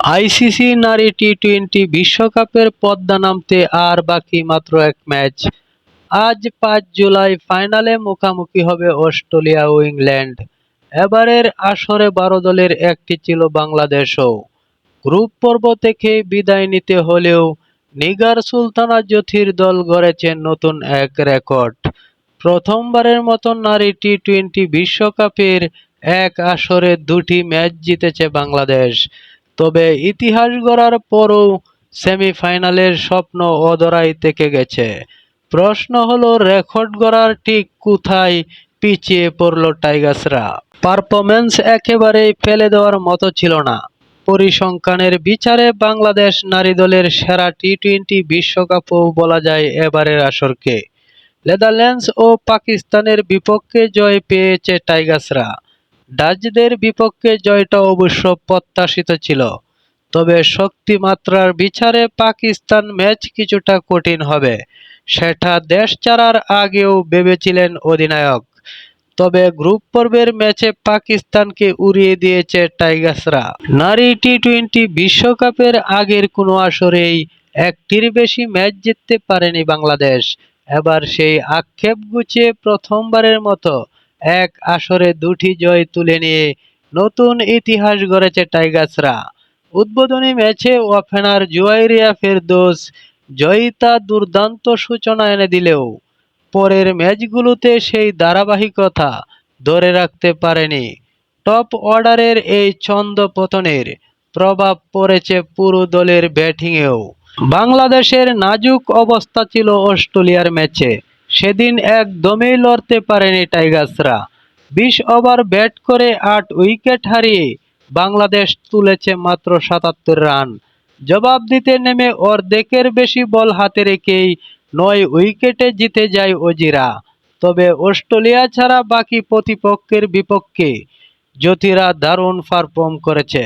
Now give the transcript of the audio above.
ICC নারী T twenty বিশ্বকাপের পর্দা নামতে আর বাকি মাত্র এক ম্যাচ। আজ ৫ জুলাই ফাইনালে মুখোমুখি হবে অস্ট্রেলিয়া ও ইংল্যান্ড। এবারের আসরে ১২ দলের একটি ছিল বাংলাদেশও। গ্রুপ পর্ব থেকে বিদায় নিতে হলেও নিগার সুলতানা জ্যোতির দল গড়েছে নতুন এক রেকর্ড। প্রথমবারের মতো নারী টি-টোয়েন্টি বিশ্বকাপের এক আসরে দুটি ম্যাচ জিতেছে বাংলাদেশ। তবে ইতিহাস গড়ার পরও সেমিফাইনালের স্বপ্ন অধরাই থেকে গেছে। প্রশ্ন হলো, রেকর্ড গড়ার ঠিক কোথায় পিছিয়ে পড়ল টাইগার্সরা? পারফরম্যান্স একেবারেই ফেলে দেওয়ার মতো ছিল না। পরিসংখ্যানের বিচারে বাংলাদেশ নারী দলের সেরা টি-টোয়েন্টি বিশ্বকাপও বলা যায় এবারের আসরকে। নেদারল্যান্ডস ও পাকিস্তানের বিপক্ষে জয় পেয়েছে টাইগার্সরা। ডাচদের বিপক্ষে জয়টা অবশ্য প্রত্যাশিত ছিল, তবে শক্তিমাত্রার বিচারে পাকিস্তান ম্যাচ কিছুটা কঠিন হবে, সেটা দেশ ছাড়ার আগেও ভেবেছিলেন অধিনায়ক। তবে গ্রুপ পর্বের ম্যাচে পাকিস্তানকে উড়িয়ে দিয়েছে টাইগার্সরা। নারী টি-টোয়েন্টি বিশ্বকাপের আগের কোনো আসরেই একটির বেশি ম্যাচ জিততে পারেনি বাংলাদেশ। এবার সেই আক্ষেপ ঘুচিয়ে প্রথমবারের মতো এক আসরে দুটি জয় তুলে নিয়ে নতুন ইতিহাস গড়েছে টাইগার্সরা। উদ্বোধনী ম্যাচে ওপেনার জুয়াইরিয়া ফেরদৌস জয়িতা দুর্দান্ত সূচনা এনে দিলেও পরের ম্যাচগুলোতে সেই ধারাবাহিকতা ধরে রাখতে পারেনি। টপ অর্ডারের এই ছন্দপতনের প্রভাব পড়েছে পুরো দলের ব্যাটিংয়েও। বাংলাদেশের নাজুক অবস্থা ছিল অস্ট্রেলিয়ার ম্যাচে। সেদিন একদমই লড়তে পারেনি টাইগার্সরা। ২০ ওভার ব্যাট করে ৮ উইকেট হারিয়ে বাংলাদেশ তুলেছে মাত্র ৭৭ রান। জবাব দিতে নেমে অর্ধেকের বেশি বল হাতে রেখেই ৯ উইকেটে জিতে যায় অজিরা। তবে অস্ট্রেলিয়া ছাড়া বাকি প্রতিপক্ষের বিপক্ষে জ্যোতিরা দারুণ পারফর্ম করেছে।